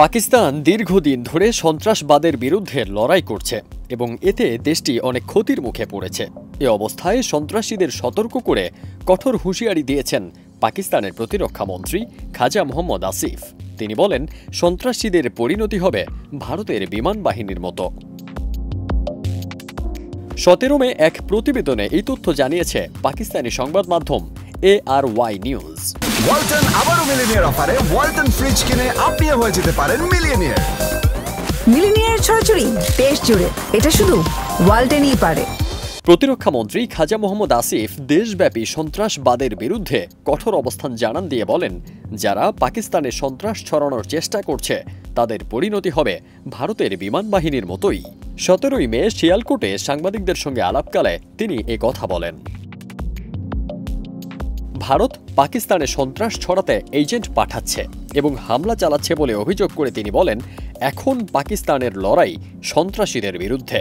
পাকিস্তান দীর্ঘদিন ধরে সন্ত্রাসবাদের বিরুদ্ধে লড়াই করছে এবং এতে দেশটি অনেক ক্ষতির মুখে পড়েছে। এ অবস্থায় সন্ত্রাসীদের সতর্ক করে কঠোর হুঁশিয়ারি দিয়েছেন পাকিস্তানের প্রতিরক্ষা মন্ত্রী খাজা মোহাম্মদ আসিফ। তিনি বলেন, সন্ত্রাসীদের পরিণতি হবে ভারতের বিমান বাহিনীর মতো। 17 মে এক প্রতিবেদনে এই তথ্য জানিয়েছে পাকিস্তানি সংবাদ মাধ্যম ARY নিউজ। ওয়ালটন আবারও মিলিনিয়ার অফারে ওয়ালটন ফ্রিজ কিনে আপনিও হয়ে যেতে পারেন মিলিয়নিয়ার। মিলিনিয়ার ছড়াছড়ি দেশ জুড়ে, এটা শুধু ওয়ালটনই পারে। প্রতিরক্ষা মন্ত্রী খাজা মোহাম্মদ আসিফ দেশব্যাপী সন্ত্রাসবাদের বিরুদ্ধে কঠোর অবস্থান জানান দিয়ে বলেন, যারা পাকিস্তানে সন্ত্রাস ছড়ানোর চেষ্টা করছে তাদের পরিণতি হবে ভারতের বিমান বাহিনীর মতোই। 17 মে শিয়ালকোটে সাংবাদিকদের সঙ্গে আলাপকালে তিনি এ কথা বলেন। ভারত পাকিস্তানে সন্ত্রাস ছড়াতে এজেন্ট পাঠাচ্ছে এবং হামলা চালাচ্ছে বলে অভিযোগ করে তিনি বলেন, এখন পাকিস্তানের লড়াই সন্ত্রাসীদের বিরুদ্ধে।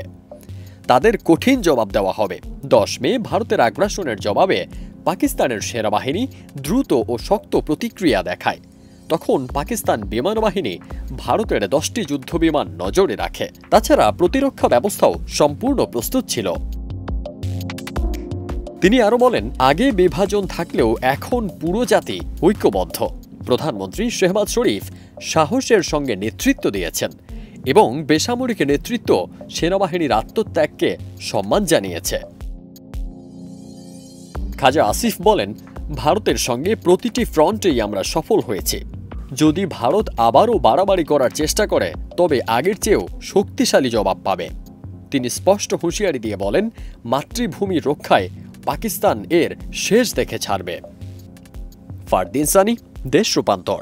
তাদের কঠিন জবাব দেওয়া হবে। 10 মে ভারতের আগ্রাসনের জবাবে পাকিস্তানের সেনাবাহিনী দ্রুত ও শক্ত প্রতিক্রিয়া দেখায়। তখন পাকিস্তান বিমান বাহিনী ভারতের 10টি যুদ্ধবিমান নজরে রাখে। তাছাড়া প্রতিরক্ষা ব্যবস্থাও সম্পূর্ণ প্রস্তুত ছিল। তিনি আরও বলেন, আগে বিভাজন থাকলেও এখন পুরো জাতি ঐক্যবদ্ধ। প্রধানমন্ত্রী শেহবাজ শরীফ সাহসের সঙ্গে নেতৃত্ব দিয়েছেন এবং বেসামরিক নেতৃত্ব সেনাবাহিনীর আত্মত্যাগকে সম্মান জানিয়েছে। খাজা আসিফ বলেন, ভারতের সঙ্গে প্রতিটি ফ্রন্টেই আমরা সফল হয়েছি। যদি ভারত আবারও বাড়াবাড়ি করার চেষ্টা করে তবে আগের চেয়েও শক্তিশালী জবাব পাবে। তিনি স্পষ্ট হুঁশিয়ারি দিয়ে বলেন, মাতৃভূমি রক্ষায় পাকিস্তান এর শেষ দেখে ছাড়বে। ফারদিন সানি, দেশ রূপান্তর।